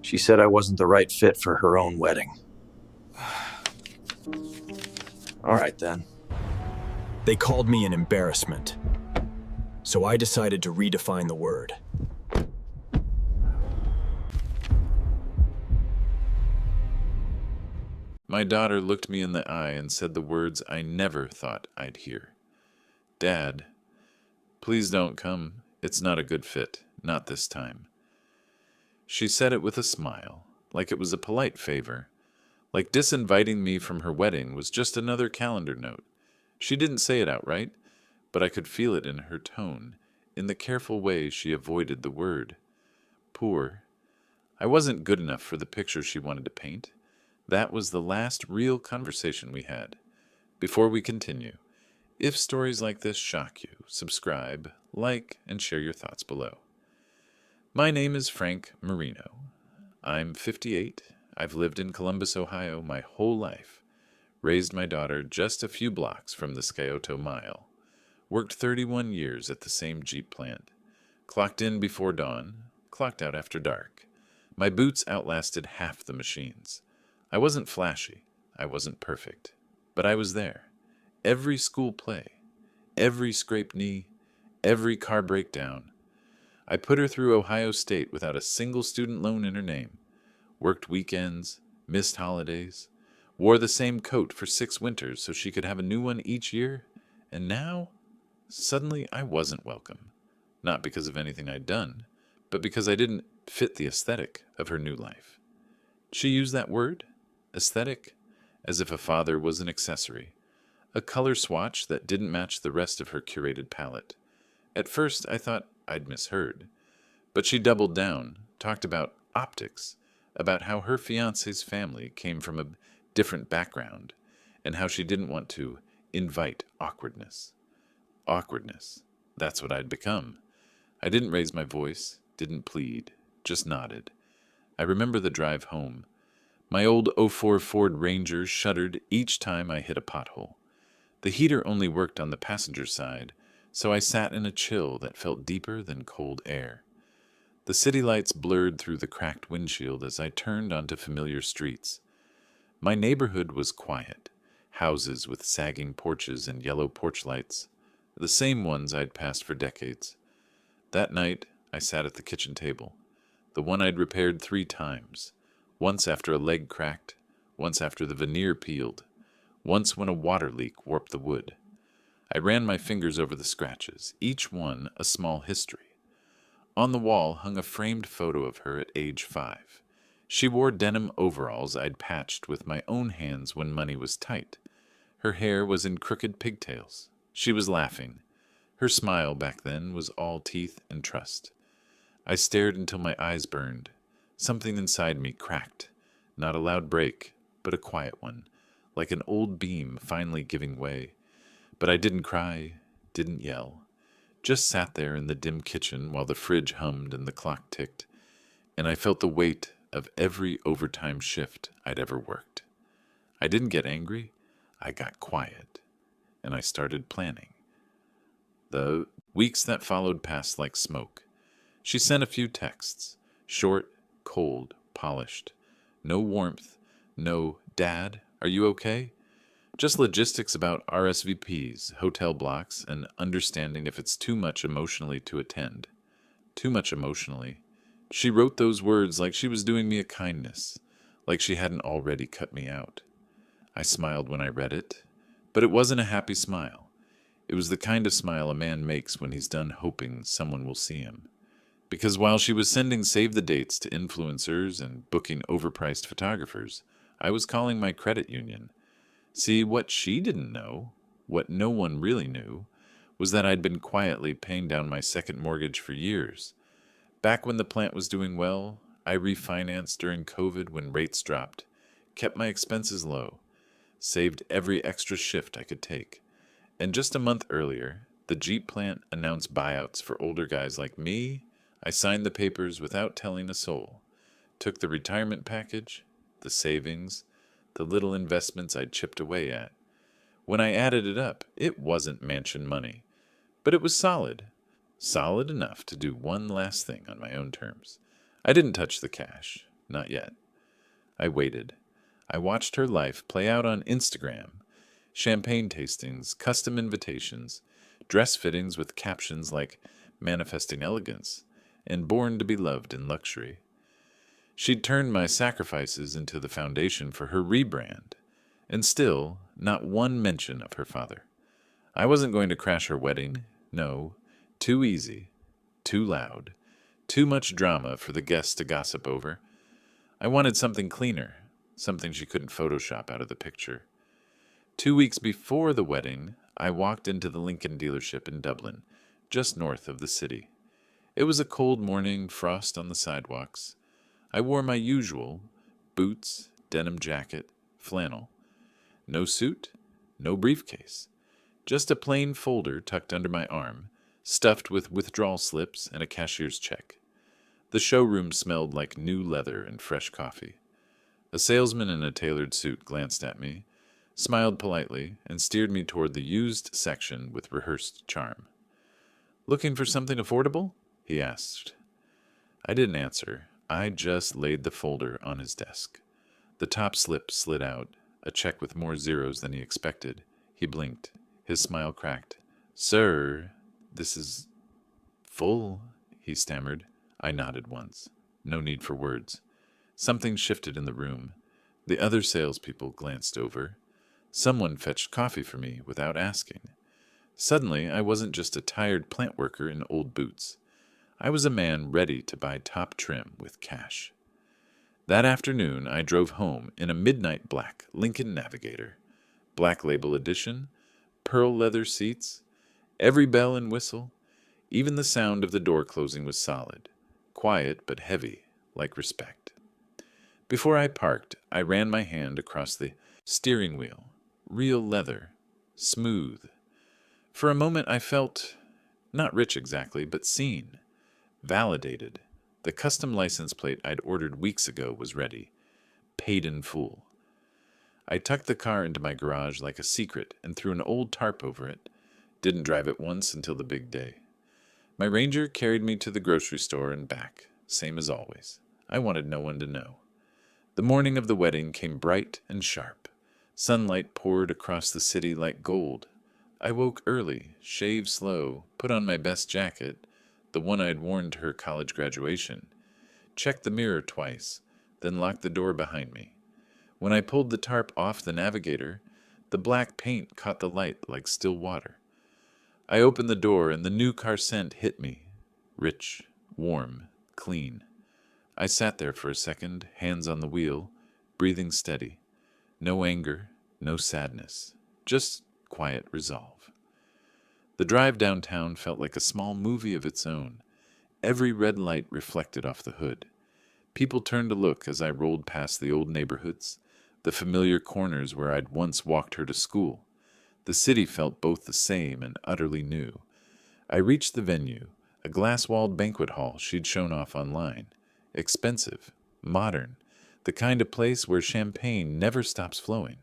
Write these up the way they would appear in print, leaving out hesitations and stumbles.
She said I wasn't the right fit for her own wedding. All right, then. They called me an embarrassment, so I decided to redefine the word. My daughter looked me in the eye and said the words I never thought I'd hear. Dad, please don't come. It's not a good fit. Not this time. She said it with a smile, like it was a polite favor, like disinviting me from her wedding was just another calendar note. She didn't say it outright, but I could feel it in her tone, in the careful way she avoided the word. Poor. I wasn't good enough for the picture she wanted to paint. That was the last real conversation we had. Before we continue, if stories like this shock you, subscribe, like, and share your thoughts below. My name is Frank Marino. I'm 58. I've lived in Columbus, Ohio my whole life. Raised my daughter just a few blocks from the Scioto Mile. Worked 31 years at the same Jeep plant. Clocked in before dawn, clocked out after dark. My boots outlasted half the machines. I wasn't flashy. I wasn't perfect. But I was there. Every school play. Every scraped knee. Every car breakdown. I put her through Ohio State without a single student loan in her name. Worked weekends. Missed holidays. Wore the same coat for 6 winters so she could have a new one each year. And now, suddenly I wasn't welcome. Not because of anything I'd done, but because I didn't fit the aesthetic of her new life. She used that word, aesthetic, as if a father was an accessory, a color swatch that didn't match the rest of her curated palette. At first, I thought I'd misheard, but she doubled down, talked about optics, about how her fiancé's family came from a different background, and how she didn't want to invite awkwardness. Awkwardness. That's what I'd become. I didn't raise my voice, didn't plead, just nodded. I remember the drive home. My old '04 Ford Ranger shuddered each time I hit a pothole. The heater only worked on the passenger side, so I sat in a chill that felt deeper than cold air. The city lights blurred through the cracked windshield as I turned onto familiar streets. My neighborhood was quiet, houses with sagging porches and yellow porch lights, the same ones I'd passed for decades. That night, I sat at the kitchen table, the one I'd repaired 3 times, once after a leg cracked, once after the veneer peeled, once when a water leak warped the wood. I ran my fingers over the scratches, each one a small history. On the wall hung a framed photo of her at age 5. She wore denim overalls I'd patched with my own hands when money was tight. Her hair was in crooked pigtails. She was laughing. Her smile back then was all teeth and trust. I stared until my eyes burned. Something inside me cracked. Not a loud break, but a quiet one, like an old beam finally giving way. But I didn't cry, didn't yell. Just sat there in the dim kitchen while the fridge hummed and the clock ticked, and I felt the weight of every overtime shift I'd ever worked. I didn't get angry. I got quiet, and I started planning. The weeks that followed passed like smoke. She sent a few texts, short, cold, polished. No warmth, no, "Dad, are you okay?" Just logistics about RSVPs, hotel blocks, and understanding if it's too much emotionally to attend. Too much emotionally. She wrote those words like she was doing me a kindness, like she hadn't already cut me out. I smiled when I read it, but it wasn't a happy smile. It was the kind of smile a man makes when he's done hoping someone will see him. Because while she was sending save the dates to influencers and booking overpriced photographers, I was calling my credit union. See, what she didn't know, what no one really knew, was that I'd been quietly paying down my second mortgage for years. Back when the plant was doing well, I refinanced during COVID when rates dropped, kept my expenses low, saved every extra shift I could take. And just a month earlier, the Jeep plant announced buyouts for older guys like me. I signed the papers without telling a soul, took the retirement package, the savings, the little investments I'd chipped away at. When I added it up, it wasn't mansion money, but it was solid. Solid enough to do one last thing on my own terms. I didn't touch the cash. Not yet. I waited. I watched her life play out on Instagram. Champagne tastings, custom invitations, dress fittings with captions like manifesting elegance and born to be loved in luxury. She'd turned my sacrifices into the foundation for her rebrand, and still, not one mention of her father. I wasn't going to crash her wedding. No. Too easy. Too loud. Too much drama for the guests to gossip over. I wanted something cleaner, something she couldn't Photoshop out of the picture. 2 weeks before the wedding, I walked into the Lincoln dealership in Dublin, just north of the city. It was a cold morning, frost on the sidewalks. I wore my usual boots, denim jacket, flannel. No suit, no briefcase. Just a plain folder tucked under my arm, stuffed with withdrawal slips and a cashier's check. The showroom smelled like new leather and fresh coffee. A salesman in a tailored suit glanced at me, smiled politely, and steered me toward the used section with rehearsed charm. "Looking for something affordable?" he asked. I didn't answer. I just laid the folder on his desk. The top slip slid out, a check with more zeros than he expected. He blinked. His smile cracked. "Sir, this is full," he stammered. I nodded once. No need for words. Something shifted in the room. The other salespeople glanced over. Someone fetched coffee for me without asking. Suddenly, I wasn't just a tired plant worker in old boots. I was a man ready to buy top trim with cash. That afternoon, I drove home in a midnight black Lincoln Navigator. Black Label edition, pearl leather seats, every bell and whistle. Even the sound of the door closing was solid. Quiet but heavy, like respect. Before I parked, I ran my hand across the steering wheel. Real leather. Smooth. For a moment I felt, not rich exactly, but seen. Validated. The custom license plate I'd ordered weeks ago was ready. Paid in full. I tucked the car into my garage like a secret and threw an old tarp over it. Didn't drive it once until the big day. My Ranger carried me to the grocery store and back, same as always. I wanted no one to know. The morning of the wedding came bright and sharp. Sunlight poured across the city like gold. I woke early, shaved slow, put on my best jacket, the one I'd worn to her college graduation, checked the mirror twice, then locked the door behind me. When I pulled the tarp off the Navigator, the black paint caught the light like still water. I opened the door and the new car scent hit me. Rich, warm, clean. I sat there for a second, hands on the wheel, breathing steady. No anger, no sadness, just quiet resolve. The drive downtown felt like a small movie of its own. Every red light reflected off the hood. People turned to look as I rolled past the old neighborhoods, the familiar corners where I'd once walked her to school. The city felt both the same and utterly new. I reached the venue, a glass-walled banquet hall she'd shown off online. Expensive, modern, the kind of place where champagne never stops flowing.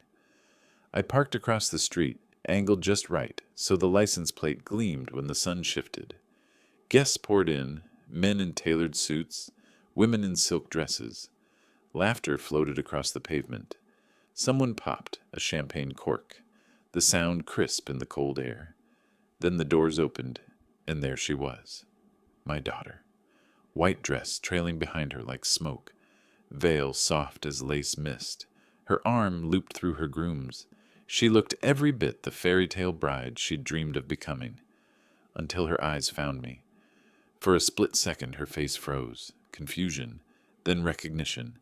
I parked across the street, angled just right, so the license plate gleamed when the sun shifted. Guests poured in, men in tailored suits, women in silk dresses. Laughter floated across the pavement. Someone popped a champagne cork, the sound crisp in the cold air. Then the doors opened, and there she was, my daughter. White dress trailing behind her like smoke, veil soft as lace mist. Her arm looped through her groom's. She looked every bit the fairy tale bride she'd dreamed of becoming, until her eyes found me. For a split second her face froze, confusion, then recognition,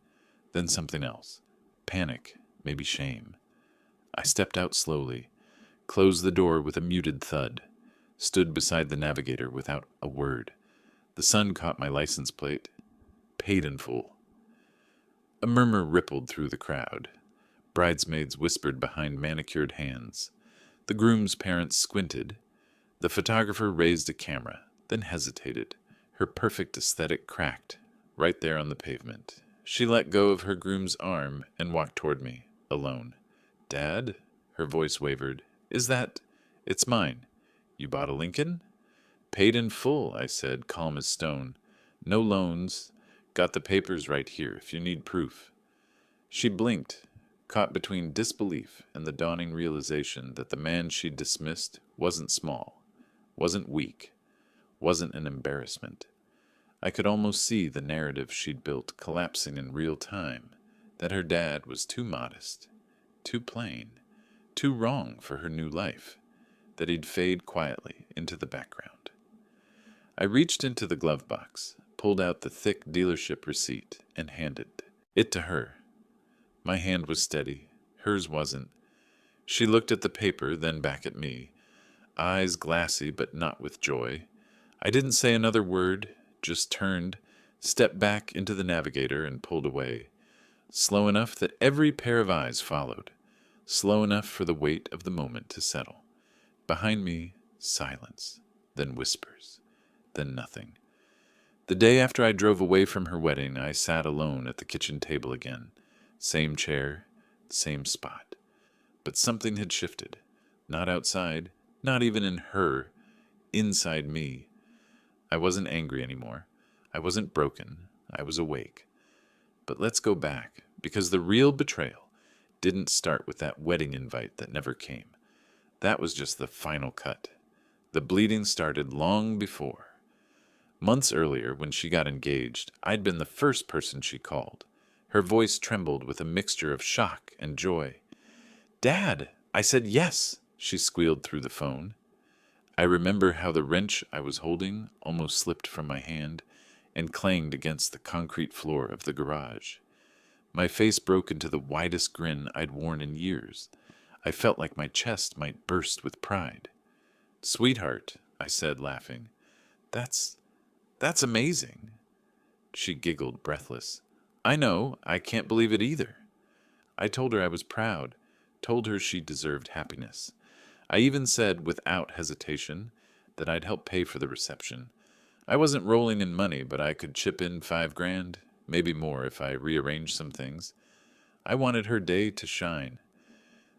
then something else. Panic, maybe shame. I stepped out slowly, closed the door with a muted thud, stood beside the Navigator without a word. The sun caught my license plate. Paid in full. A murmur rippled through the crowd. Bridesmaids whispered behind manicured hands. The groom's parents squinted. The photographer raised a camera, then hesitated. Her perfect aesthetic cracked, right there on the pavement. She let go of her groom's arm and walked toward me, alone. "Dad?" Her voice wavered. "Is that—" "It's mine. You bought a Lincoln?" "Paid in full," I said, calm as stone. "No loans. Got the papers right here if you need proof. She blinked, caught between disbelief and the dawning realization that the man she'd dismissed wasn't small, wasn't weak, wasn't an embarrassment. I could almost see the narrative she'd built collapsing in real time, that her dad was too modest, too plain, too wrong for her new life, that he'd fade quietly into the background. I reached into the glove box, pulled out the thick dealership receipt, and handed it to her. My hand was steady, hers wasn't. She looked at the paper, then back at me, eyes glassy but not with joy. I didn't say another word, just turned, stepped back into the navigator and pulled away, slow enough that every pair of eyes followed, slow enough for the weight of the moment to settle. Behind me, silence, then whispers, then nothing. The day after I drove away from her wedding, I sat alone at the kitchen table again. Same chair, same spot. But something had shifted. Not outside, not even in her, inside me. I wasn't angry anymore. I wasn't broken. I was awake. But let's go back, because the real betrayal didn't start with that wedding invite that never came. That was just the final cut. The bleeding started long before. Months earlier, when she got engaged, I'd been the first person she called. Her voice trembled with a mixture of shock and joy. "Dad!" I said yes, she squealed through the phone. I remember how the wrench I was holding almost slipped from my hand and clanged against the concrete floor of the garage. My face broke into the widest grin I'd worn in years. I felt like my chest might burst with pride. "Sweetheart," I said, laughing. That's amazing." She giggled, breathless. "I know, I can't believe it either." I told her I was proud, told her she deserved happiness. I even said, without hesitation, that I'd help pay for the reception. I wasn't rolling in money, but I could chip in $5,000, maybe more if I rearranged some things. I wanted her day to shine.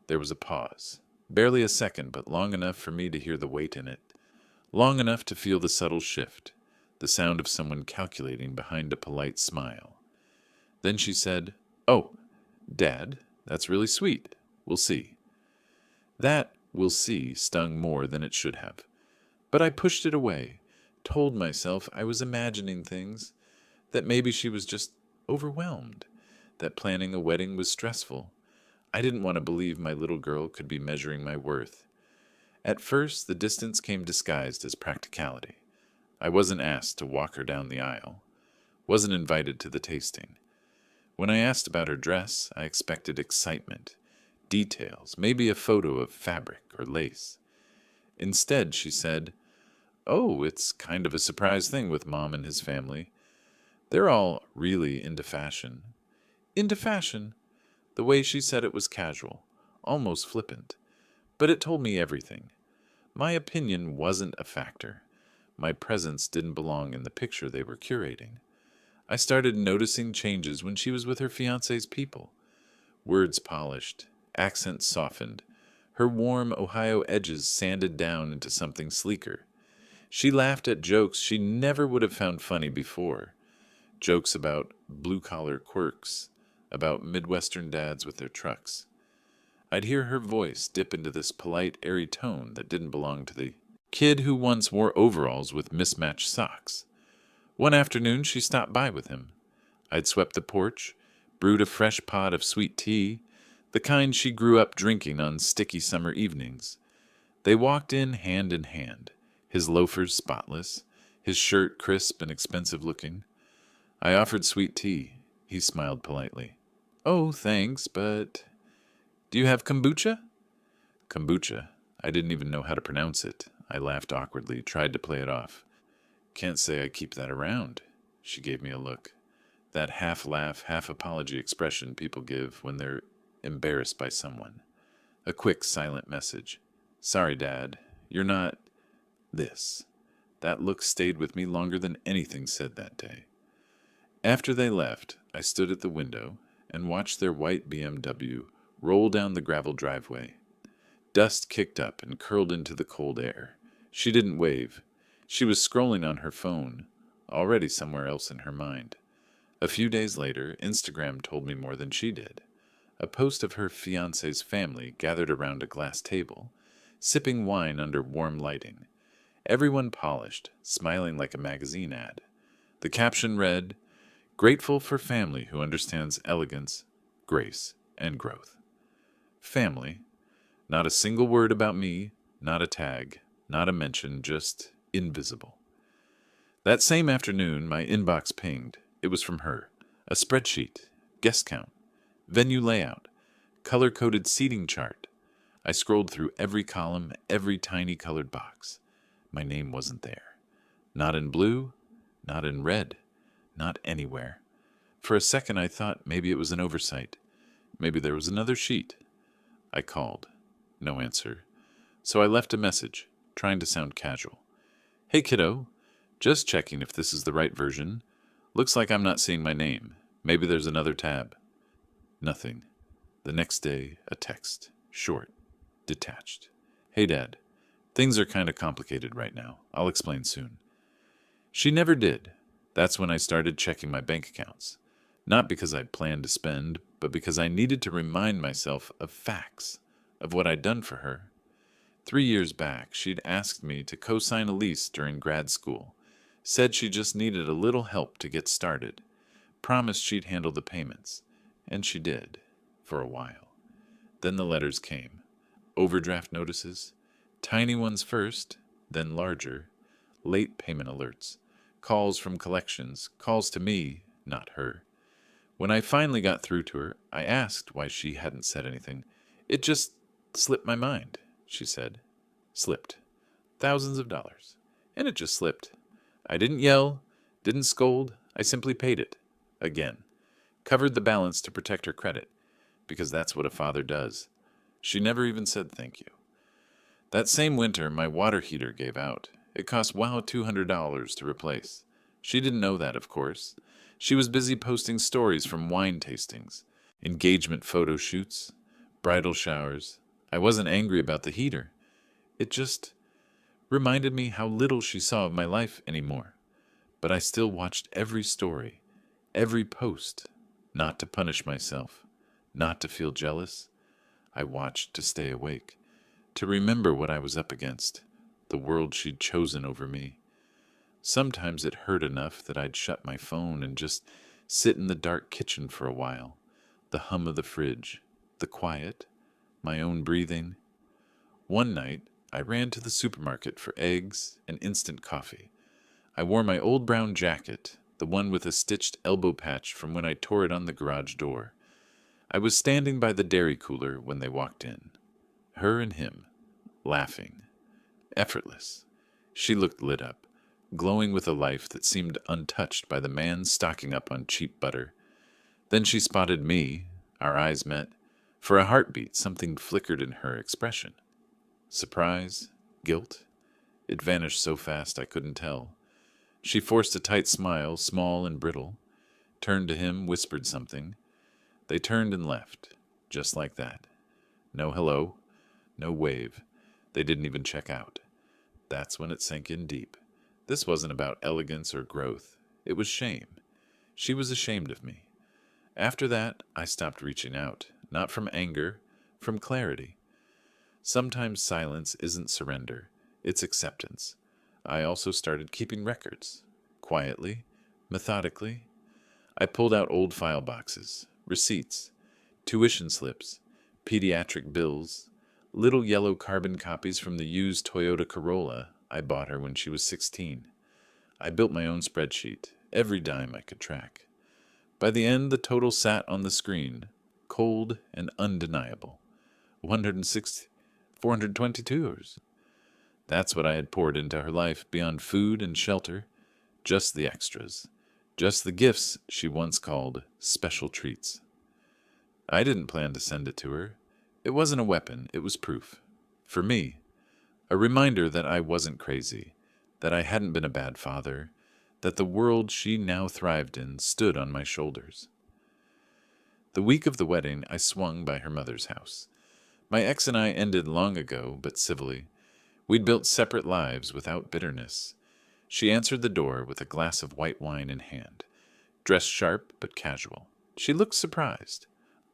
There was a pause. Barely a second, but long enough for me to hear the weight in it. Long enough to feel the subtle shift, the sound of someone calculating behind a polite smile. Then she said, "Oh, Dad, that's really sweet. We'll see." That "we'll see" stung more than it should have. But I pushed it away, told myself I was imagining things, that maybe she was just overwhelmed, that planning a wedding was stressful. I didn't want to believe my little girl could be measuring my worth. At first, the distance came disguised as practicality. I wasn't asked to walk her down the aisle, wasn't invited to the tasting. When I asked about her dress, I expected excitement, details, maybe a photo of fabric or lace. Instead, she said, "Oh, it's kind of a surprise thing with Mom and his family. They're all really into fashion." Into fashion? The way she said it was casual, almost flippant. But it told me everything. My opinion wasn't a factor. My presence didn't belong in the picture they were curating. I started noticing changes when she was with her fiancé's people. Words polished, accents softened, her warm Ohio edges sanded down into something sleeker. She laughed at jokes she never would have found funny before. Jokes about blue-collar quirks, about Midwestern dads with their trucks. I'd hear her voice dip into this polite, airy tone that didn't belong to the kid who once wore overalls with mismatched socks. One afternoon, she stopped by with him. I'd swept the porch, brewed a fresh pot of sweet tea, the kind she grew up drinking on sticky summer evenings. They walked in hand, his loafers spotless, his shirt crisp and expensive-looking. I offered sweet tea. He smiled politely. "Oh, thanks, but do you have kombucha?" Kombucha? I didn't even know how to pronounce it. I laughed awkwardly, tried to play it off. "Can't say I keep that around." She gave me a look. That half-laugh, half-apology expression people give when they're embarrassed by someone. A quick, silent message. "Sorry, Dad. You're not this." That look stayed with me longer than anything said that day. After they left, I stood at the window and watched their white BMW roll down the gravel driveway. Dust kicked up and curled into the cold air. She didn't wave. She was scrolling on her phone, already somewhere else in her mind. A few days later, Instagram told me more than she did. A post of her fiancé's family gathered around a glass table, sipping wine under warm lighting. Everyone polished, smiling like a magazine ad. The caption read, "Grateful for family who understands elegance, grace, and growth." Family. Not a single word about me, not a tag, not a mention, just invisible. That same afternoon, my inbox pinged. It was from her. A spreadsheet, guest count, venue layout, color-coded seating chart. I scrolled through every column, every tiny colored box. My name wasn't there. Not in blue, not in red, not anywhere. For a second I thought maybe it was an oversight. Maybe there was another sheet. I called. No answer. So I left a message, trying to sound casual. "Hey kiddo, just checking if this is the right version. Looks like I'm not seeing my name. Maybe there's another tab." Nothing. The next day, a text. Short. Detached. "Hey Dad, things are kind of complicated right now. I'll explain soon." She never did. That's when I started checking my bank accounts. Not because I'd planned to spend, but because I needed to remind myself of facts, of what I'd done for her. 3 years back, she'd asked me to co-sign a lease during grad school. Said she just needed a little help to get started. Promised she'd handle the payments. And she did, for a while. Then the letters came. Overdraft notices. Tiny ones first, then larger. Late payment alerts. Calls from collections. Calls to me, not her. When I finally got through to her, I asked why she hadn't said anything. "It just slipped my mind," she said. Slipped. Thousands of dollars. And it just slipped. I didn't yell, didn't scold. I simply paid it. Again. Covered the balance to protect her credit. Because that's what a father does. She never even said thank you. That same winter, my water heater gave out. It cost $200 to replace. She didn't know that, of course. She was busy posting stories from wine tastings, engagement photo shoots, bridal showers. I wasn't angry about the heater. It just reminded me how little she saw of my life anymore. But I still watched every story, every post, not to punish myself, not to feel jealous. I watched to stay awake, to remember what I was up against, the world she'd chosen over me. Sometimes it hurt enough that I'd shut my phone and just sit in the dark kitchen for a while, the hum of the fridge, the quiet, my own breathing. One night, I ran to the supermarket for eggs and instant coffee. I wore my old brown jacket, the one with a stitched elbow patch from when I tore it on the garage door. I was standing by the dairy cooler when they walked in. Her and him, laughing. Effortless. She looked lit up, glowing with a life that seemed untouched by the man stocking up on cheap butter. Then she spotted me. Our eyes met. For a heartbeat, something flickered in her expression. Surprise? Guilt? It vanished so fast I couldn't tell. She forced a tight smile, small and brittle, turned to him, whispered something. They turned and left, just like that. No hello, no wave. They didn't even check out. That's when it sank in deep. This wasn't about elegance or growth. It was shame. She was ashamed of me. After that, I stopped reaching out, not from anger, from clarity. Sometimes silence isn't surrender, it's acceptance. I also started keeping records, quietly, methodically. I pulled out old file boxes, receipts, tuition slips, pediatric bills, little yellow carbon copies from the used Toyota Corolla I bought her when she was 16. I built my own spreadsheet, every dime I could track. By the end, the total sat on the screen, cold and undeniable. 422 hours. That's what I had poured into her life beyond food and shelter, just the extras, just the gifts she once called special treats. I didn't plan to send it to her. It wasn't a weapon, it was proof. For me, a reminder that I wasn't crazy, that I hadn't been a bad father, that the world she now thrived in stood on my shoulders. The week of the wedding, I swung by her mother's house. My ex and I ended long ago, but civilly. We'd built separate lives without bitterness. She answered the door with a glass of white wine in hand. dressed sharp but casual. She looked surprised.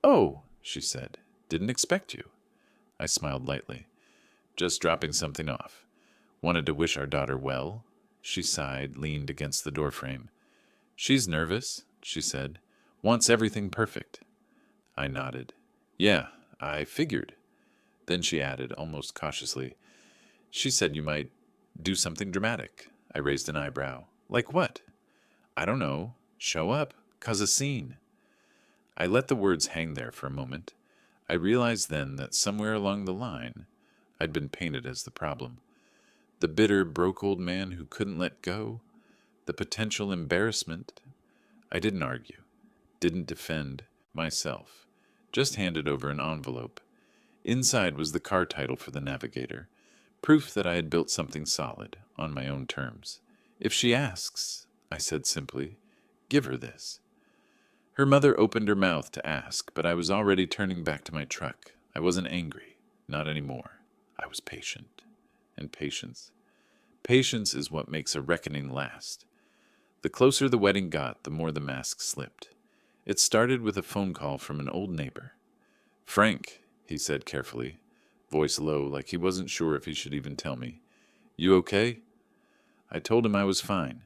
"Oh," she said, "didn't expect you." I smiled lightly. "Just dropping something off. Wanted to wish our daughter well." She sighed, leaned against the doorframe. "She's nervous," she said. "Wants everything perfect." I nodded. "Yeah, I figured." Then she added, almost cautiously, "She said you might do something dramatic." I raised an eyebrow. "Like what?" "I don't know. Show up. Cause a scene." I let the words hang there for a moment. I realized then that somewhere along the line, I'd been painted as the problem. The bitter, broke old man who couldn't let go. The potential embarrassment. I didn't argue. Didn't defend myself. Just handed over an envelope. Inside was the car title for the Navigator. Proof that I had built something solid, on my own terms. "If she asks," I said simply, "give her this." Her mother opened her mouth to ask, but I was already turning back to my truck. I wasn't angry. Not anymore. I was patient. And patience. Patience is what makes a reckoning last. The closer the wedding got, the more the mask slipped. It started with a phone call from an old neighbor. "Frank," he said carefully, voice low like he wasn't sure if he should even tell me. "You okay?" I told him I was fine.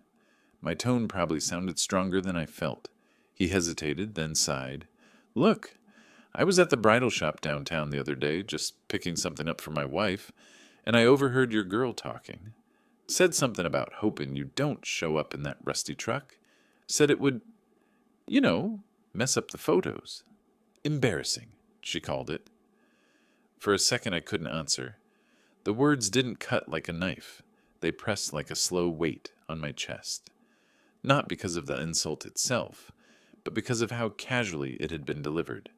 My tone probably sounded stronger than I felt. He hesitated, then sighed. "Look, I was at the bridal shop downtown the other day, just picking something up for my wife, and I overheard your girl talking. Said something about hoping you don't show up in that rusty truck. Said it would, mess up the photos. Embarrassing, she called it." For a second I couldn't answer. The words didn't cut like a knife. They pressed like a slow weight on my chest. Not because of the insult itself, but because of how casually it had been delivered.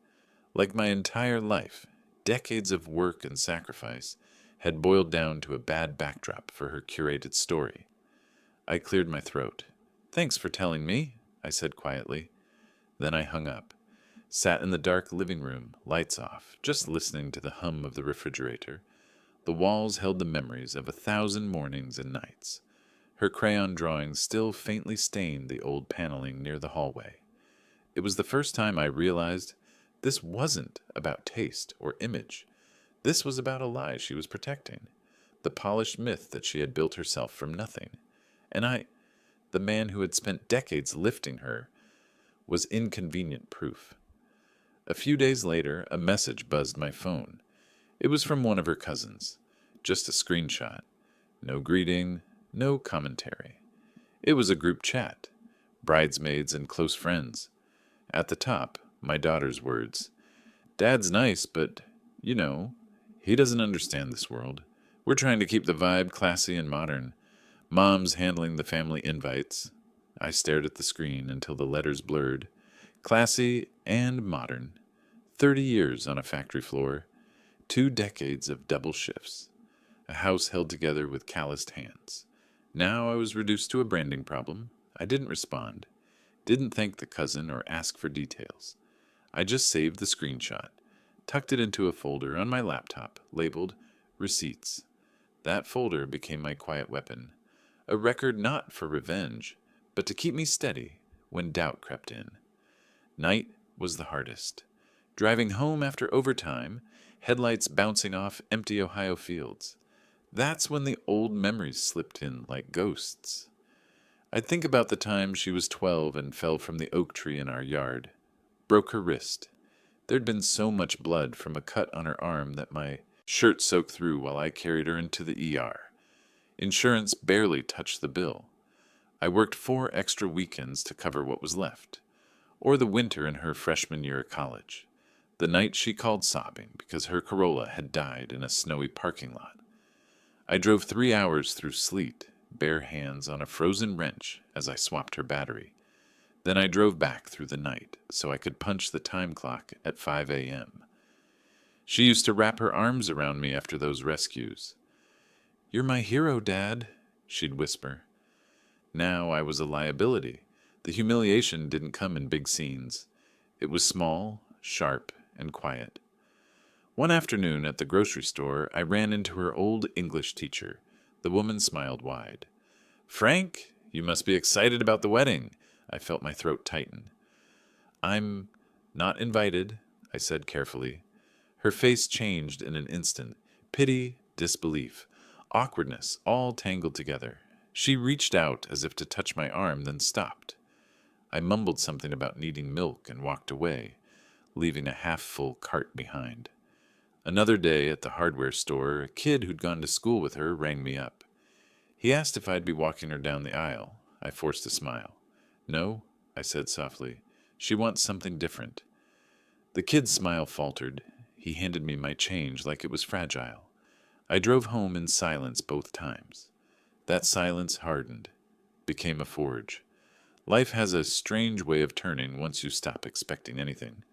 Like my entire life, decades of work and sacrifice had boiled down to a bad backdrop for her curated story. I cleared my throat. "Thanks for telling me," I said quietly. Then I hung up. Sat in the dark living room, lights off, just listening to the hum of the refrigerator. The walls held the memories of 1,000 mornings and nights. Her crayon drawings still faintly stained the old paneling near the hallway. It was the first time I realized this wasn't about taste or image. This was about a lie she was protecting. The polished myth that she had built herself from nothing. And I, the man who had spent decades lifting her, was inconvenient proof. A few days later, a message buzzed my phone. It was from one of her cousins. Just a screenshot. No greeting, no commentary. It was a group chat. Bridesmaids and close friends. At the top, my daughter's words. "Dad's nice, but, he doesn't understand this world. We're trying to keep the vibe classy and modern. Mom's handling the family invites." I stared at the screen until the letters blurred. Classy and modern. 30 years on a factory floor. 2 decades of double shifts. A house held together with calloused hands. Now I was reduced to a branding problem. I didn't respond. Didn't thank the cousin or ask for details. I just saved the screenshot. Tucked it into a folder on my laptop, labeled Receipts. That folder became my quiet weapon. A record not for revenge, but to keep me steady when doubt crept in. Night was the hardest. Driving home after overtime, headlights bouncing off empty Ohio fields. That's when the old memories slipped in like ghosts. I'd think about the time she was 12 and fell from the oak tree in our yard. Broke her wrist. There'd been so much blood from a cut on her arm that my shirt soaked through while I carried her into the ER. Insurance barely touched the bill. I worked 4 extra weekends to cover what was left. Or the winter in her freshman year of college. The night she called sobbing because her Corolla had died in a snowy parking lot. I drove 3 hours through sleet, bare hands on a frozen wrench as I swapped her battery. Then I drove back through the night so I could punch the time clock at 5 a.m. She used to wrap her arms around me after those rescues. "You're my hero, Dad," she'd whisper. Now I was a liability. The humiliation didn't come in big scenes. It was small, sharp, and quiet. One afternoon at the grocery store, I ran into her old English teacher. The woman smiled wide. "Frank, you must be excited about the wedding. I felt my throat tighten. I'm not invited, I said carefully. Her face changed in an instant. Pity, disbelief, awkwardness, all tangled together. She reached out as if to touch my arm, then stopped. I mumbled something about needing milk and walked away, leaving a half-full cart behind. Another day at the hardware store, a kid who'd gone to school with her rang me up. He asked if I'd be walking her down the aisle. I forced a smile. No, I said softly. She wants something different. The kid's smile faltered. He handed me my change like it was fragile. I drove home in silence both times. That silence hardened, became a forge. Life has a strange way of turning once you stop expecting anything.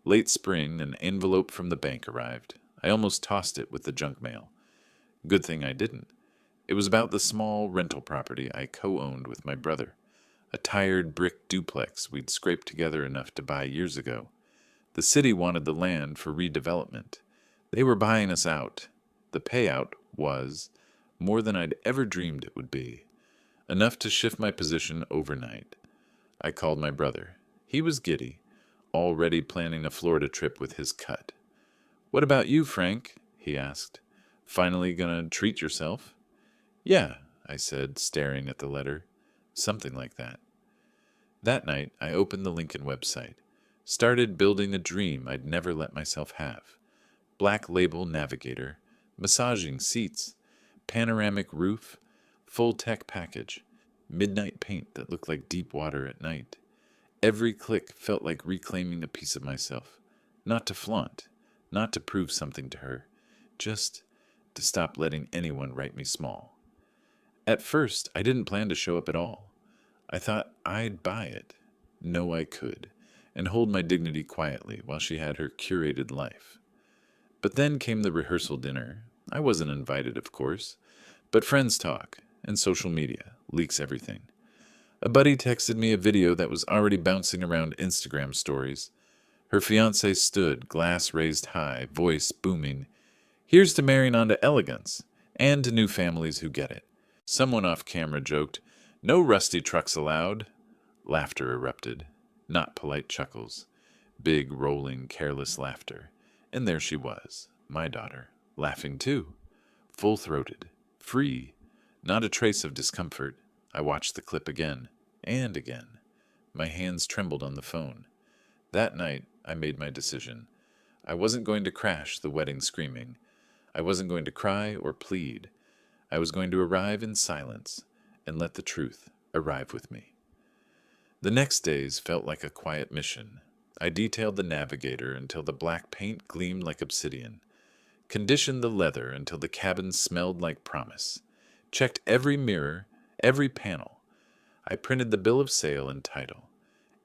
Late spring, an envelope from the bank arrived. I almost tossed it with the junk mail. Good thing I didn't. It was about the small rental property I co-owned with my brother, a tired brick duplex we'd scraped together enough to buy years ago. The city wanted the land for redevelopment. They were buying us out. The payout was more than I'd ever dreamed it would be, enough to shift my position overnight. I called my brother. He was giddy, already planning a Florida trip with his cut. "What about you, Frank?" he asked. "Finally gonna treat yourself?" "Yeah," I said, staring at the letter. Something like that. That night, I opened the Lincoln website, started building a dream I'd never let myself have. Black label navigator, massaging seats, panoramic roof, full tech package, midnight paint that looked like deep water at night. Every click felt like reclaiming a piece of myself, not to flaunt, not to prove something to her, just to stop letting anyone write me small. At first, I didn't plan to show up at all. I thought I'd buy it, know I could, and hold my dignity quietly while she had her curated life. But then came the rehearsal dinner. I wasn't invited, of course, but friends talk, and social media leaks everything. A buddy texted me a video that was already bouncing around Instagram stories. Her fiancé stood, glass raised high, voice booming. "Here's to marrying onto elegance, and to new families who get it." Someone off camera joked, "No rusty trucks allowed." Laughter erupted, not polite chuckles. Big, rolling, careless laughter. And there she was, my daughter, laughing too. Full-throated, free, not a trace of discomfort. I watched the clip again, and again. My hands trembled on the phone. That night, I made my decision. I wasn't going to crash the wedding screaming. I wasn't going to cry or plead. I was going to arrive in silence and let the truth arrive with me. The next days felt like a quiet mission. I detailed the navigator until the black paint gleamed like obsidian, conditioned the leather until the cabin smelled like promise, checked every mirror, every panel. I printed the bill of sale and title,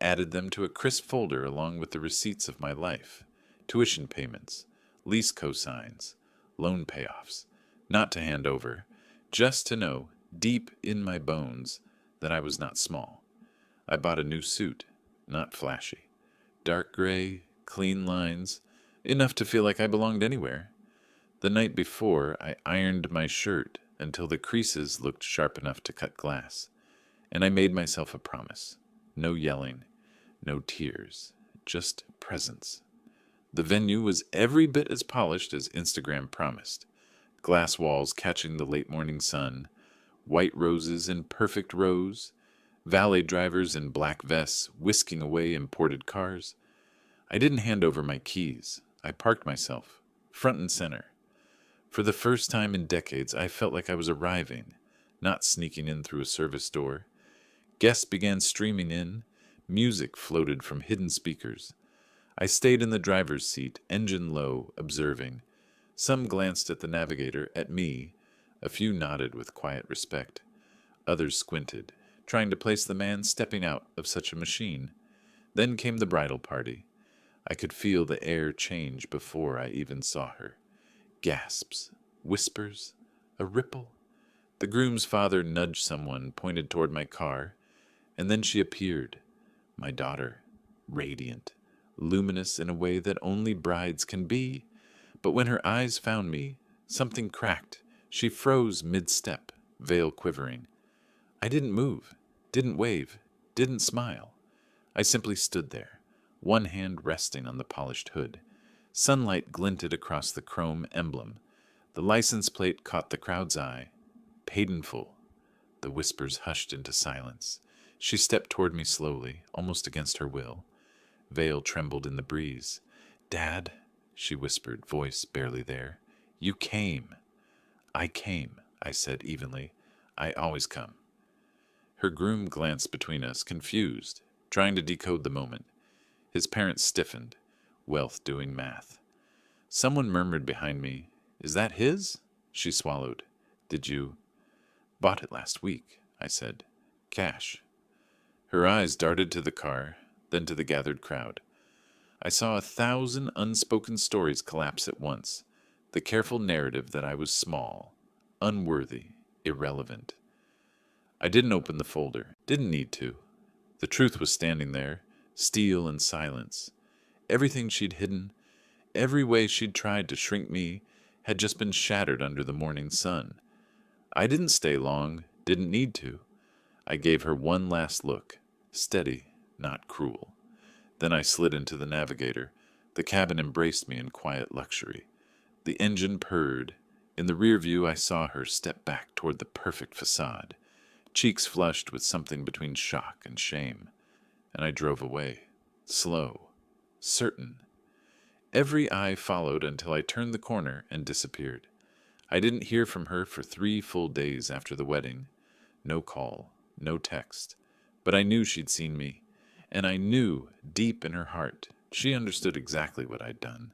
added them to a crisp folder along with the receipts of my life, tuition payments, lease cosigns, loan payoffs, not to hand over, just to know, deep in my bones, that I was not small. I bought a new suit, not flashy. Dark gray, clean lines, enough to feel like I belonged anywhere. The night before, I ironed my shirt until the creases looked sharp enough to cut glass, and I made myself a promise. No yelling, no tears, just presence. The venue was every bit as polished as Instagram promised. Glass walls catching the late morning sun, white roses in perfect rows, valet drivers in black vests whisking away imported cars. I didn't hand over my keys. I parked myself, front and center. For the first time in decades, I felt like I was arriving, not sneaking in through a service door. Guests began streaming in. Music floated from hidden speakers. I stayed in the driver's seat, engine low, observing. Some glanced at the navigator, at me. A few nodded with quiet respect. Others squinted, trying to place the man stepping out of such a machine. Then came the bridal party. I could feel the air change before I even saw her. Gasps, whispers, a ripple. The groom's father nudged someone, pointed toward my car, and then she appeared, my daughter, radiant, luminous in a way that only brides can be. But when her eyes found me, something cracked. She froze mid-step, veil quivering. I didn't move, didn't wave, didn't smile. I simply stood there, one hand resting on the polished hood. Sunlight glinted across the chrome emblem. The license plate caught the crowd's eye. Paid in full. The whispers hushed into silence. She stepped toward me slowly, almost against her will. Veil trembled in the breeze. "Dad," she whispered, voice barely there. "You came." "I came," I said evenly. "I always come." Her groom glanced between us, confused, trying to decode the moment. His parents stiffened, Wealth doing math. Someone murmured behind me, "Is that his?" She swallowed. "Did you—" "Bought it last week," I said. "Cash." Her eyes darted to the car, then to the gathered crowd. I saw 1,000 unspoken stories collapse at once, the careful narrative that I was small, unworthy, irrelevant. I didn't open the folder, didn't need to. The truth was standing there, steel and silence. Everything she'd hidden, every way she'd tried to shrink me, had just been shattered under the morning sun. I didn't stay long, didn't need to. I gave her one last look, steady, not cruel. Then I slid into the Navigator. The cabin embraced me in quiet luxury. The engine purred. In the rear view, I saw her step back toward the perfect facade, cheeks flushed with something between shock and shame. And I drove away, slow, certain. Every eye followed until I turned the corner and disappeared. I didn't hear from her for 3 full days after the wedding. No call, no text. But I knew she'd seen me. And I knew, deep in her heart, she understood exactly what I'd done.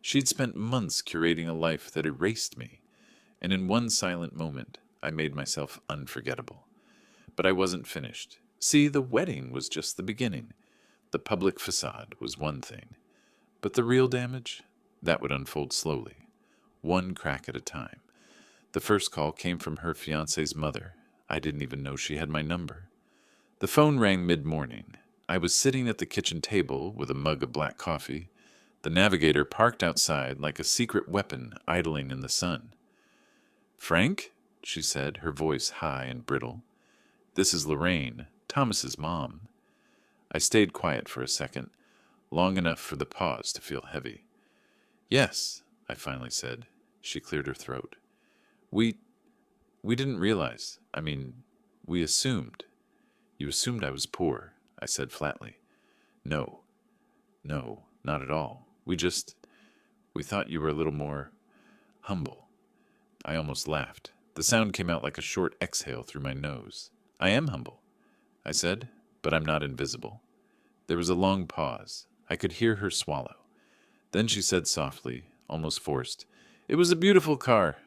She'd spent months curating a life that erased me. And in one silent moment, I made myself unforgettable. But I wasn't finished. See, the wedding was just the beginning. The public facade was one thing. But the real damage? That would unfold slowly, one crack at a time. The first call came from her fiancé's mother. I didn't even know she had my number. The phone rang mid-morning. I was sitting at the kitchen table with a mug of black coffee. The Navigator parked outside like a secret weapon idling in the sun. "Frank?" she said, her voice high and brittle. "This is Lorraine, Thomas's mom." I stayed quiet for a second, long enough for the pause to feel heavy. "Yes," I finally said. She cleared her throat. We didn't realize. We assumed." "You assumed I was poor," I said flatly. No, not at all. We thought you were a little more humble." I almost laughed. The sound came out like a short exhale through my nose. "I am humble," I said, "but I'm not invisible." There was a long pause. I could hear her swallow. Then she said softly, almost forced, "It was a beautiful car."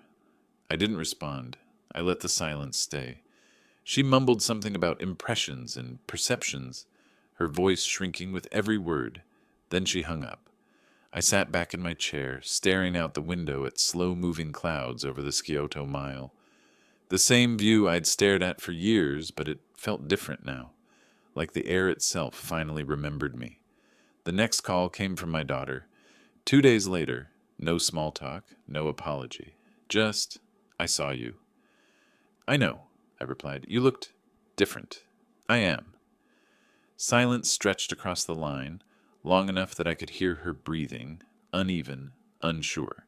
I didn't respond. I let the silence stay. She mumbled something about impressions and perceptions, her voice shrinking with every word. Then she hung up. I sat back in my chair, staring out the window at slow-moving clouds over the Scioto Mile. The same view I'd stared at for years, but it felt different now, like the air itself finally remembered me. The next call came from my daughter. 2 days later, no small talk, no apology. Just, "I saw you." "I know," I replied. "You looked different." "I am." Silence stretched across the line, long enough that I could hear her breathing, uneven, unsure.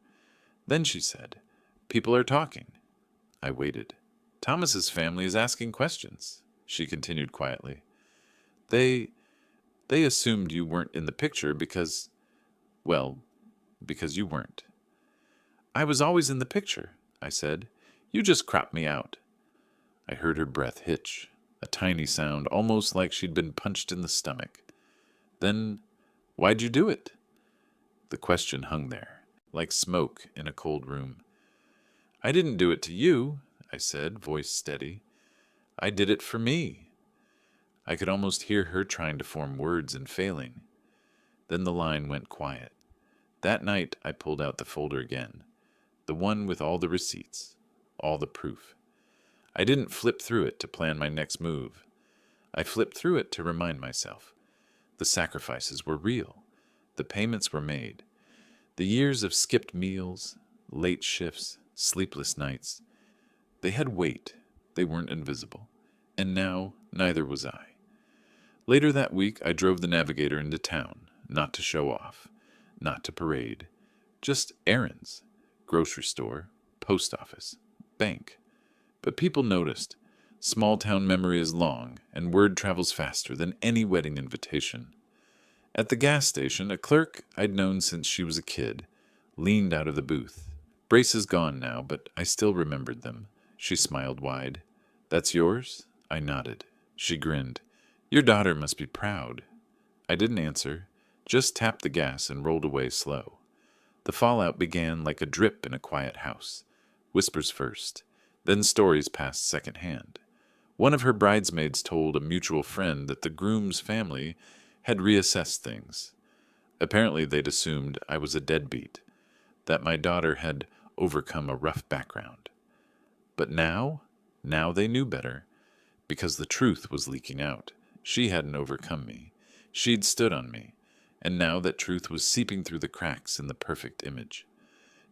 Then she said, "People are talking." I waited. "Thomas's family is asking questions," she continued quietly. They assumed you weren't in the picture because you weren't." "I was always in the picture," I said. "You just cropped me out." I heard her breath hitch, a tiny sound, almost like she'd been punched in the stomach. "Then why'd you do it?" The question hung there, like smoke in a cold room. "I didn't do it to you," I said, voice steady. "I did it for me." I could almost hear her trying to form words and failing. Then the line went quiet. That night I pulled out the folder again, the one with all the receipts, all the proof. I didn't flip through it to plan my next move. I flipped through it to remind myself. The sacrifices were real. The payments were made. The years of skipped meals, late shifts, sleepless nights. They had weight. They weren't invisible. And now neither was I. Later that week, I drove the Navigator into town, not to show off, not to parade, just errands, grocery store, post office, bank. But people noticed. Small town memory is long, and word travels faster than any wedding invitation. At the gas station, a clerk I'd known since she was a kid leaned out of the booth. Braces gone now, but I still remembered them. She smiled wide. "That's yours?" I nodded. She grinned. "Your daughter must be proud." I didn't answer, just tapped the gas and rolled away slow. The fallout began like a drip in a quiet house. Whispers first, then stories passed secondhand. One of her bridesmaids told a mutual friend that the groom's family had reassessed things. Apparently they'd assumed I was a deadbeat, that my daughter had overcome a rough background. But now they knew better, because the truth was leaking out. She hadn't overcome me. She'd stood on me, and now that truth was seeping through the cracks in the perfect image.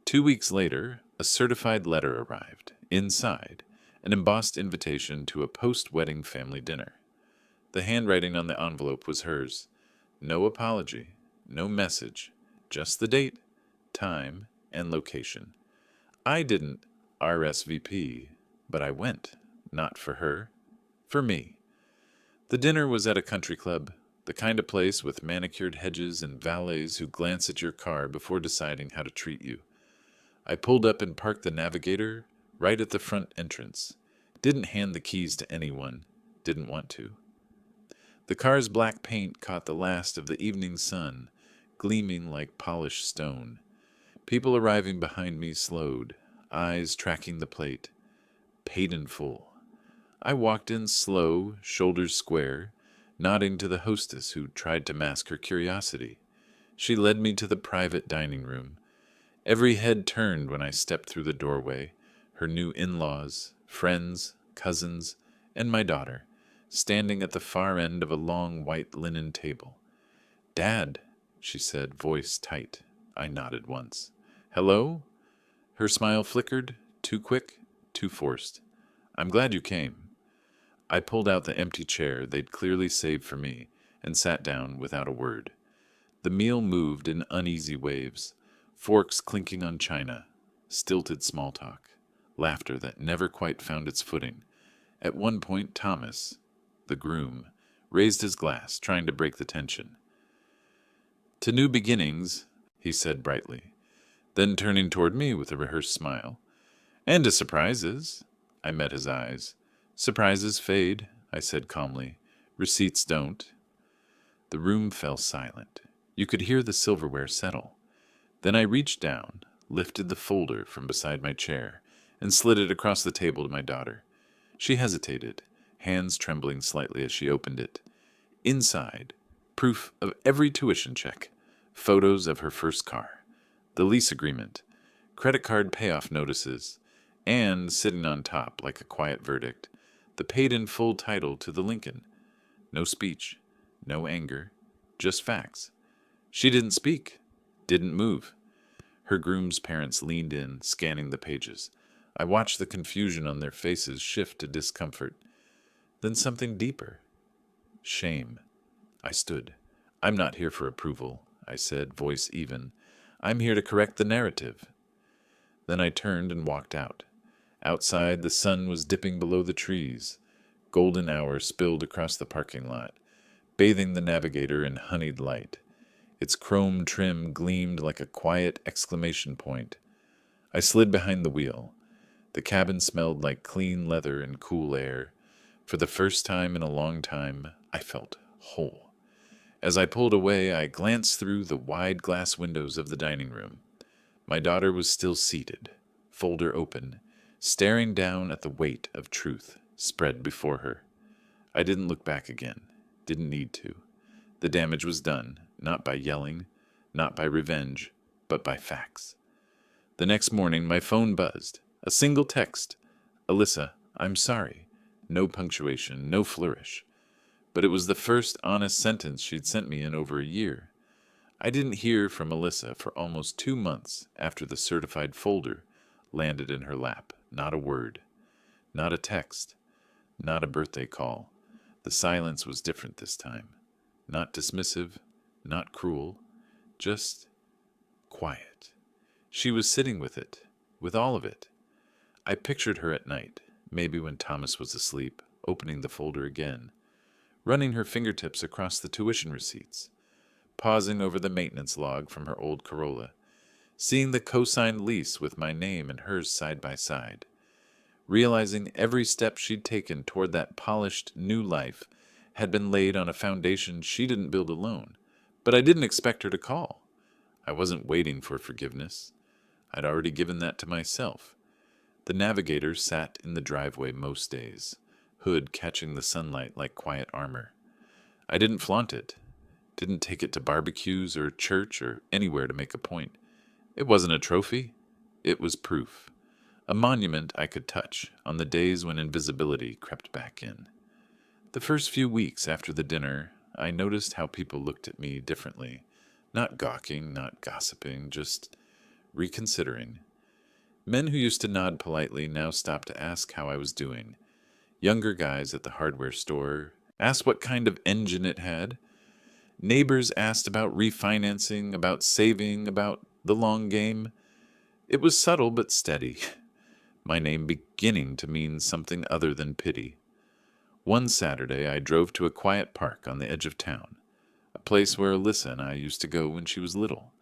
2 weeks later, a certified letter arrived. Inside, an embossed invitation to a post-wedding family dinner. The handwriting on the envelope was hers. No apology, no message, just the date, time, and location. I didn't RSVP, but I went, not for her, for me. The dinner was at a country club, the kind of place with manicured hedges and valets who glance at your car before deciding how to treat you. I pulled up and parked the Navigator right at the front entrance. Didn't hand the keys to anyone. Didn't want to. The car's black paint caught the last of the evening sun, gleaming like polished stone. People arriving behind me slowed, eyes tracking the plate. Paid in full. I walked in slow, shoulders square, nodding to the hostess who tried to mask her curiosity. She led me to the private dining room. Every head turned when I stepped through the doorway. Her new in-laws, friends, cousins, and my daughter, standing at the far end of a long white linen table. "Dad," she said, voice tight. I nodded once. "Hello?" Her smile flickered, too quick, too forced. "I'm glad you came." I pulled out the empty chair they'd clearly saved for me and sat down without a word. The meal moved in uneasy waves, forks clinking on china, stilted small talk, laughter that never quite found its footing. At one point, Thomas, the groom, raised his glass, trying to break the tension. "To new beginnings," he said brightly, then turning toward me with a rehearsed smile. "And to surprises." I met his eyes. "Surprises fade," I said calmly. "Receipts don't." The room fell silent. You could hear the silverware settle. Then I reached down, lifted the folder from beside my chair, and slid it across the table to my daughter. She hesitated, hands trembling slightly as she opened it. Inside, proof of every tuition check, photos of her first car, the lease agreement, credit card payoff notices, and, sitting on top like a quiet verdict, the paid-in-full title to the Lincoln. No speech, no anger, just facts. She didn't speak, didn't move. Her groom's parents leaned in, scanning the pages. I watched the confusion on their faces shift to discomfort. Then something deeper. Shame. I stood. "I'm not here for approval," I said, voice even. "I'm here to correct the narrative." Then I turned and walked out. Outside, the sun was dipping below the trees. Golden hour spilled across the parking lot, bathing the Navigator in honeyed light. Its chrome trim gleamed like a quiet exclamation point. I slid behind the wheel. The cabin smelled like clean leather and cool air. For the first time in a long time, I felt whole. As I pulled away, I glanced through the wide glass windows of the dining room. My daughter was still seated, folder open, staring down at the weight of truth spread before her. I didn't look back again, didn't need to. The damage was done, not by yelling, not by revenge, but by facts. The next morning, my phone buzzed. A single text. "Alyssa, I'm sorry." No punctuation, no flourish. But it was the first honest sentence she'd sent me in over a year. I didn't hear from Alyssa for almost 2 months after the certified folder landed in her lap. Not a word. Not a text. Not a birthday call. The silence was different this time. Not dismissive, not cruel, just quiet. She was sitting with it, with all of it. I pictured her at night, maybe when Thomas was asleep, opening the folder again, running her fingertips across the tuition receipts, pausing over the maintenance log from her old Corolla, seeing the co-signed lease with my name and hers side by side, realizing every step she'd taken toward that polished new life had been laid on a foundation she didn't build alone. But I didn't expect her to call. I wasn't waiting for forgiveness. I'd already given that to myself. The Navigator sat in the driveway most days, hood catching the sunlight like quiet armor. I didn't flaunt it, didn't take it to barbecues or church or anywhere to make a point. It wasn't a trophy. It was proof. A monument I could touch on the days when invisibility crept back in. The first few weeks after the dinner, I noticed how people looked at me differently. Not gawking, not gossiping, just reconsidering. Men who used to nod politely now stopped to ask how I was doing. Younger guys at the hardware store asked what kind of engine it had. Neighbors asked about refinancing, about saving, about the long game. It was subtle but steady. My name beginning to mean something other than pity. One Saturday, I drove to a quiet park on the edge of town, a place where Alyssa and I used to go when she was little.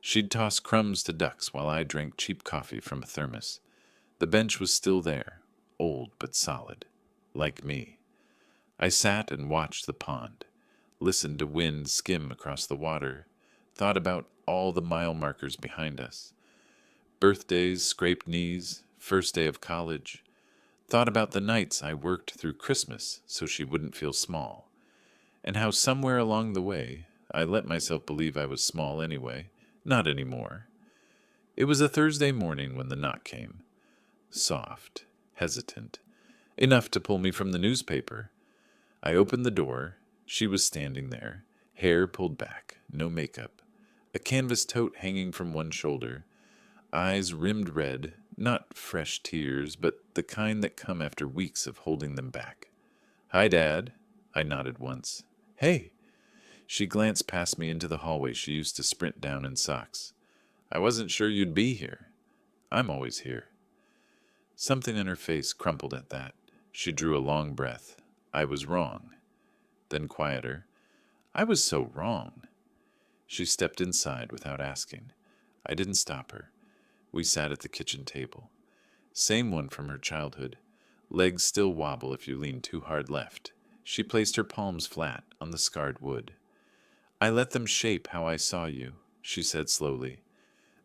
She'd toss crumbs to ducks while I drank cheap coffee from a thermos. The bench was still there, old but solid, like me. I sat and watched the pond, listened to wind skim across the water, thought about all the mile markers behind us. Birthdays, scraped knees, first day of college. Thought about the nights I worked through Christmas so she wouldn't feel small, and how somewhere along the way I let myself believe I was small anyway. Not anymore. It was a Thursday morning when the knock came. Soft, hesitant, enough to pull me from the newspaper. I opened the door. She was standing there, hair pulled back, no makeup, a canvas tote hanging from one shoulder, eyes rimmed red, not fresh tears, but the kind that come after weeks of holding them back. "Hi, Dad." I nodded once. "Hey." She glanced past me into the hallway she used to sprint down in socks. "I wasn't sure you'd be here." "I'm always here." Something in her face crumpled at that. She drew a long breath. I was wrong. Then quieter. "I was so wrong." She stepped inside without asking. I didn't stop her. We sat at the kitchen table. Same one from her childhood. Legs still wobble if you lean too hard left. She placed her palms flat on the scarred wood. "I let them shape how I saw you," she said slowly.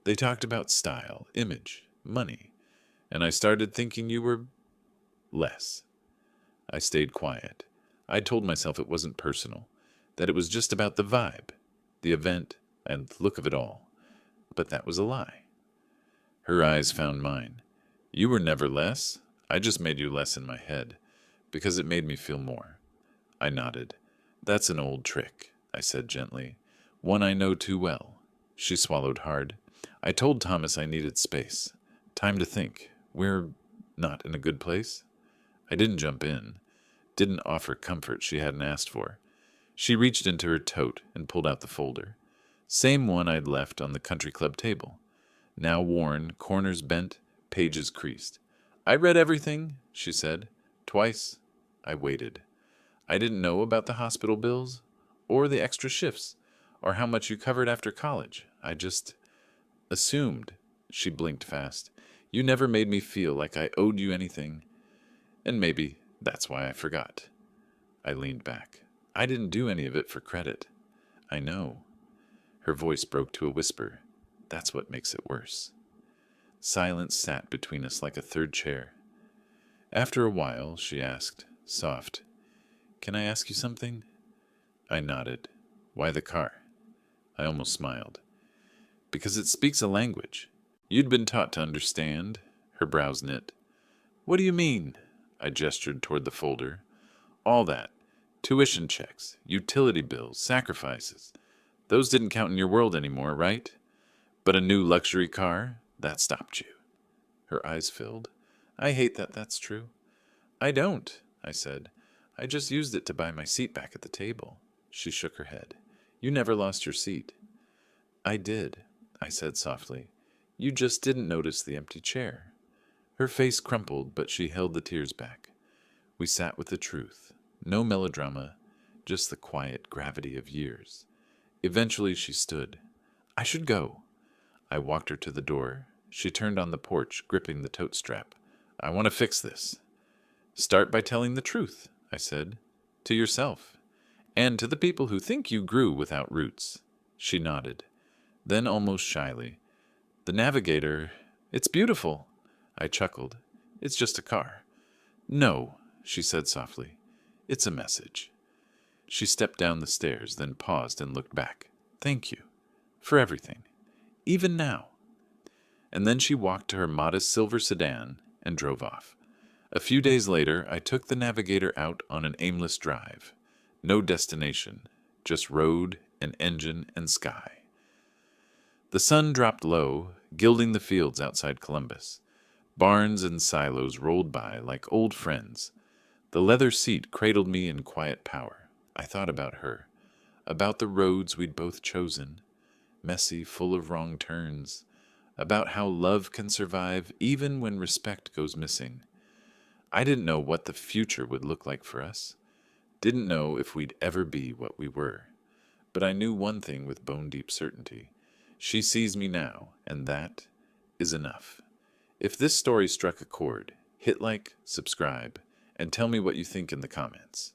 "They talked about style, image, money, and I started thinking you were less." I stayed quiet. I told myself it wasn't personal, that it was just about the vibe, the event, and look of it all. But that was a lie. Her eyes found mine. "You were never less. I just made you less in my head, because it made me feel more." I nodded. "That's an old trick," I said gently. "One I know too well." She swallowed hard. "I told Thomas I needed space. Time to think. We're not in a good place." I didn't jump in. Didn't offer comfort she hadn't asked for. She reached into her tote and pulled out the folder. Same one I'd left on the country club table. Now worn, corners bent, pages creased. "I read everything," she said. "Twice." I waited. I didn't know about the hospital bills, or the extra shifts, or how much you covered after college. I just assumed. She blinked fast. "You never made me feel like I owed you anything. And maybe that's why I forgot." I leaned back. "I didn't do any of it for credit." "I know." Her voice broke to a whisper. "That's what makes it worse." Silence sat between us like a third chair. After a while, she asked, soft, "Can I ask you something?" I nodded. "Why the car?" I almost smiled. "Because it speaks a language. You'd been taught to understand." Her brows knit. "What do you mean?" I gestured toward the folder. "All that. Tuition checks, utility bills, sacrifices. Those didn't count in your world anymore, right? But a new luxury car, that stopped you." Her eyes filled. "I hate that that's true." "I don't," I said. I just used it to buy my seat back at the table. She shook her head. You never lost your seat. I did, I said softly. You just didn't notice the empty chair. Her face crumpled, but she held the tears back. We sat with the truth. No melodrama, just the quiet gravity of years. Eventually she stood. I should go. I walked her to the door. She turned on the porch, gripping the tote strap. I want to fix this. Start by telling the truth, I said. To yourself. And to the people who think you grew without roots. She nodded. Then almost shyly. The Navigator, it's beautiful. I chuckled. It's just a car. No, she said softly. It's a message. She stepped down the stairs, then paused and looked back. Thank you. For everything. Even now. And then she walked to her modest silver sedan and drove off. A few days later, I took the Navigator out on an aimless drive. No destination, just road and engine and sky. The sun dropped low, gilding the fields outside Columbus. Barns and silos rolled by like old friends. The leather seat cradled me in quiet power. I thought about her, about the roads we'd both chosen, messy, full of wrong turns, about how love can survive even when respect goes missing. I didn't know what the future would look like for us. Didn't know if we'd ever be what we were. But I knew one thing with bone-deep certainty. She sees me now, and that is enough. If this story struck a chord, hit like, subscribe, and tell me what you think in the comments.